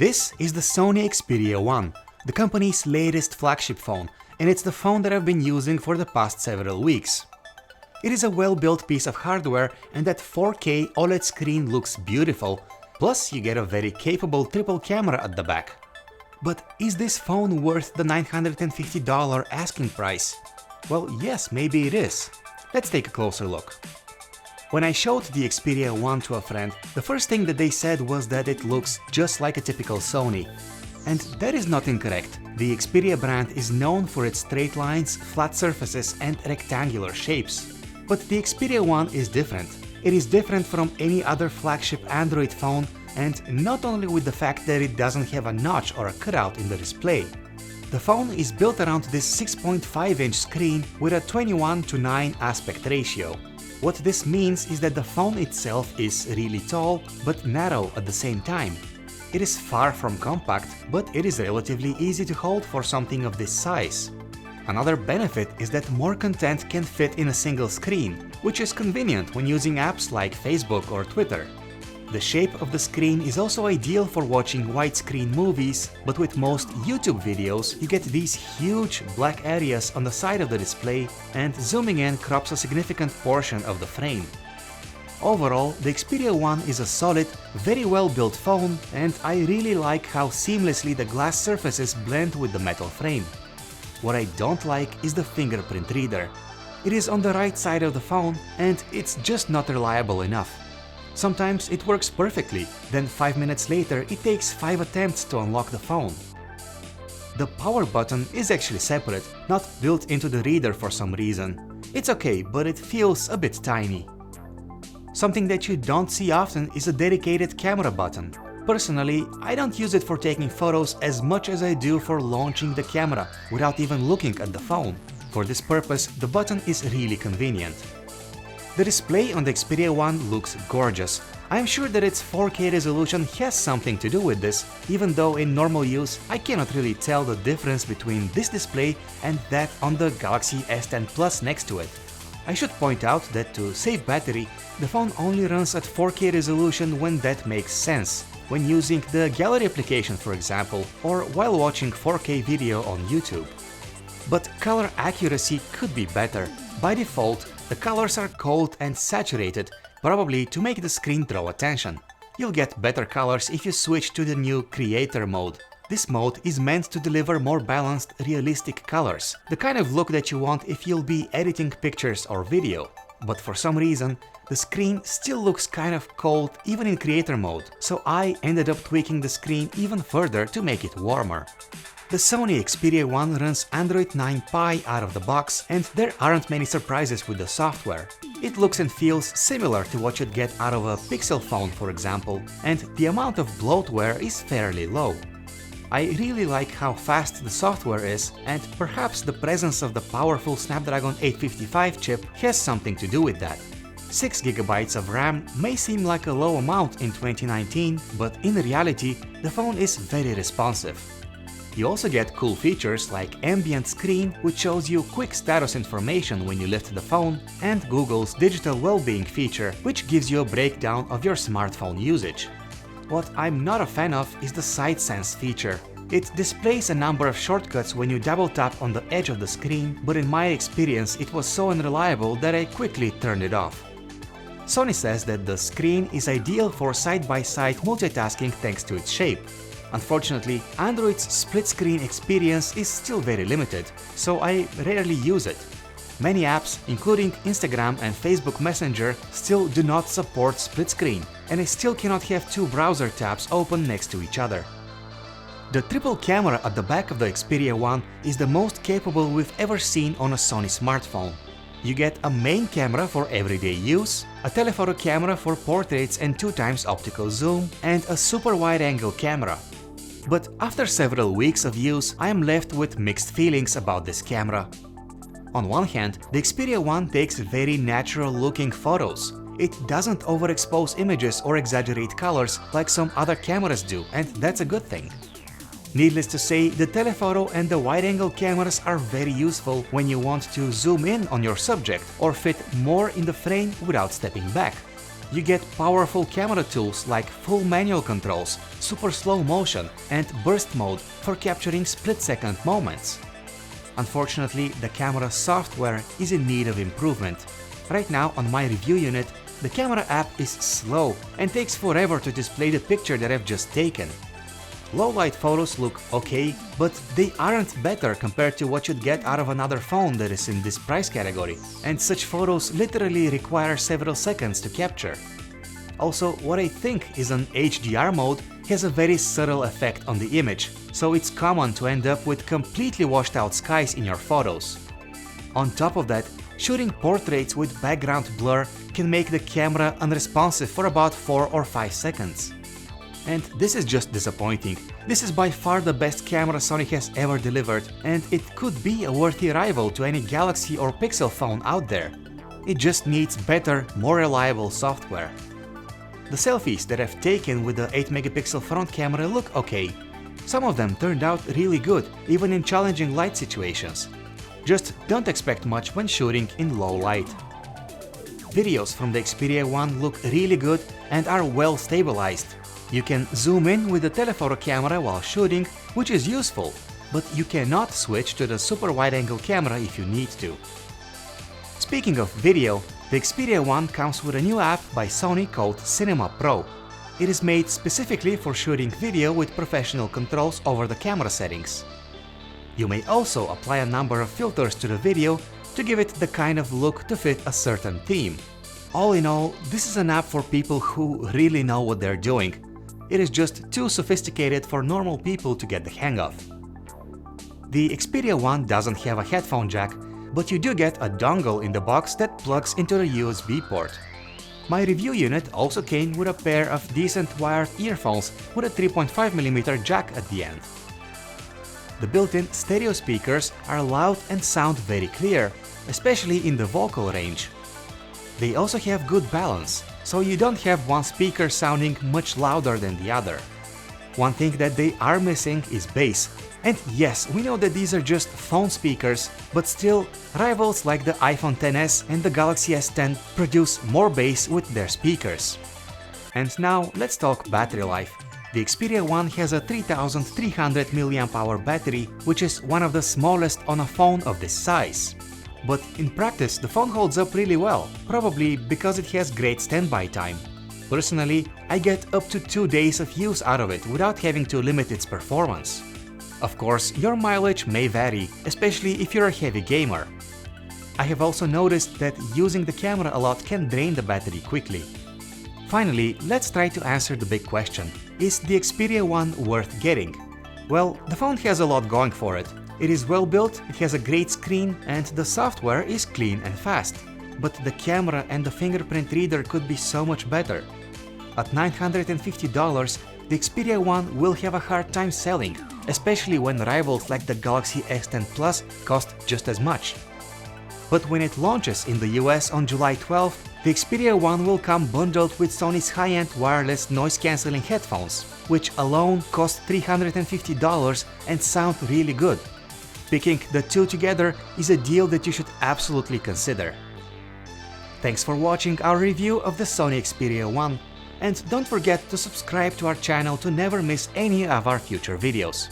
This is the Sony Xperia 1, the company's latest flagship phone, and it's the phone that I've been using for the past several weeks. It is a well-built piece of hardware and that 4K OLED screen looks beautiful, plus you get a very capable triple camera at the back. But is this phone worth the $950 asking price? Well, yes, maybe it is. Let's take a closer look. When I showed the Xperia 1 to a friend, the first thing that they said was that it looks just like a typical Sony. And that is not incorrect. The Xperia brand is known for its straight lines, flat surfaces and rectangular shapes. But the Xperia 1 is different. It is different from any other flagship Android phone, and not only with the fact that it doesn't have a notch or a cutout in the display. The phone is built around this 6.5-inch screen with a 21:9 aspect ratio. What this means is that the phone itself is really tall, but narrow at the same time. It is far from compact, but it is relatively easy to hold for something of this size. Another benefit is that more content can fit in a single screen, which is convenient when using apps like Facebook or Twitter. The shape of the screen is also ideal for watching widescreen movies, but with most YouTube videos you get these huge black areas on the side of the display, and zooming in crops a significant portion of the frame. Overall, the Xperia 1 is a solid, very well built phone, and I really like how seamlessly the glass surfaces blend with the metal frame. What I don't like is the fingerprint reader. It is on the right side of the phone and it's just not reliable enough. Sometimes it works perfectly, then 5 minutes later it takes 5 attempts to unlock the phone. The power button is actually separate, not built into the reader for some reason. It's okay, but it feels a bit tiny. Something that you don't see often is a dedicated camera button. Personally, I don't use it for taking photos as much as I do for launching the camera without even looking at the phone. For this purpose, the button is really convenient. The display on the Xperia 1 looks gorgeous. I'm sure that its 4K resolution has something to do with this, even though in normal use I cannot really tell the difference between this display and that on the Galaxy S10 Plus next to it. I should point out that to save battery, the phone only runs at 4K resolution when that makes sense. When using the gallery application, for example, or while watching 4K video on YouTube. But color accuracy could be better. By default, the colors are cold and saturated, probably to make the screen draw attention. You'll get better colors if you switch to the new Creator mode. This mode is meant to deliver more balanced, realistic colors, the kind of look that you want if you'll be editing pictures or video. But for some reason, the screen still looks kind of cold even in Creator mode, so I ended up tweaking the screen even further to make it warmer. The Sony Xperia 1 runs Android 9 Pie out of the box, and there aren't many surprises with the software. It looks and feels similar to what you'd get out of a Pixel phone, for example, and the amount of bloatware is fairly low. I really like how fast the software is, and perhaps the presence of the powerful Snapdragon 855 chip has something to do with that. 6GB of RAM may seem like a low amount in 2019, but in reality, the phone is very responsive. You also get cool features like ambient screen, which shows you quick status information when you lift the phone, and Google's digital well-being feature, which gives you a breakdown of your smartphone usage. What I'm not a fan of is the Side Sense feature. It displays a number of shortcuts when you double tap on the edge of the screen, but in my experience it was so unreliable that I quickly turned it off. Sony says that the screen is ideal for side-by-side multitasking thanks to its shape. Unfortunately, Android's split-screen experience is still very limited, so I rarely use it. Many apps, including Instagram and Facebook Messenger, still do not support split screen, and I still cannot have two browser tabs open next to each other. The triple camera at the back of the Xperia 1 is the most capable we've ever seen on a Sony smartphone. You get a main camera for everyday use, a telephoto camera for portraits and 2x optical zoom, and a super wide-angle camera. But after several weeks of use, I am left with mixed feelings about this camera. On one hand, the Xperia 1 takes very natural-looking photos. It doesn't overexpose images or exaggerate colors like some other cameras do, and that's a good thing. Needless to say, the telephoto and the wide-angle cameras are very useful when you want to zoom in on your subject or fit more in the frame without stepping back. you get powerful camera tools like full manual controls, super slow motion and burst mode for capturing split-second moments. Unfortunately, the camera software is in need of improvement. Right now on my review unit, the camera app is slow and takes forever to display the picture that I've just taken. Low-light photos look okay, but they aren't better compared to what you'd get out of another phone that is in this price category, and such photos literally require several seconds to capture. Also, what I think is an HDR mode has a very subtle effect on the image, so it's common to end up with completely washed out skies in your photos. On top of that, shooting portraits with background blur can make the camera unresponsive for about 4 or 5 seconds. And this is just disappointing. This is by far the best camera Sony has ever delivered, and it could be a worthy rival to any Galaxy or Pixel phone out there. It just needs better, more reliable software. The selfies that I've taken with the 8-megapixel front camera look okay. Some of them turned out really good, even in challenging light situations. Just don't expect much when shooting in low light. Videos from the Xperia 1 look really good and are well stabilized. You can zoom in with the telephoto camera while shooting, which is useful, but you cannot switch to the super wide-angle camera if you need to. Speaking of video, the Xperia 1 comes with a new app by Sony called Cinema Pro. It is made specifically for shooting video with professional controls over the camera settings. You may also apply a number of filters to the video to give it the kind of look to fit a certain theme. All in all, this is an app for people who really know what they're doing. It is just too sophisticated for normal people to get the hang of. The Xperia 1 doesn't have a headphone jack, but you do get a dongle in the box that plugs into the USB port. My review unit also came with a pair of decent wired earphones with a 3.5mm jack at the end. The built-in stereo speakers are loud and sound very clear, especially in the vocal range. They also have good balance, so you don't have one speaker sounding much louder than the other. One thing that they are missing is bass. And yes, we know that these are just phone speakers, but still, rivals like the iPhone XS and the Galaxy S10 produce more bass with their speakers. And now let's talk battery life. The Xperia 1 has a 3300 mAh battery, which is one of the smallest on a phone of this size. But in practice, the phone holds up really well, probably because it has great standby time. Personally, I get up to 2 days of use out of it without having to limit its performance. Of course, your mileage may vary, especially if you're a heavy gamer. I have also noticed that using the camera a lot can drain the battery quickly. Finally, let's try to answer the big question: is the Xperia 1 worth getting? Well, the phone has a lot going for it. It is well built, it has a great screen, and the software is clean and fast. But the camera and the fingerprint reader could be so much better. At $950, the Xperia 1 will have a hard time selling, especially when rivals like the Galaxy S10 Plus cost just as much. But when it launches in the US on July 12th, the Xperia 1 will come bundled with Sony's high-end wireless noise-cancelling headphones, which alone cost $350 and sound really good. Picking the two together is a deal that you should absolutely consider. Thanks for watching our review of the Sony Xperia 1, and don't forget to subscribe to our channel to never miss any of our future videos.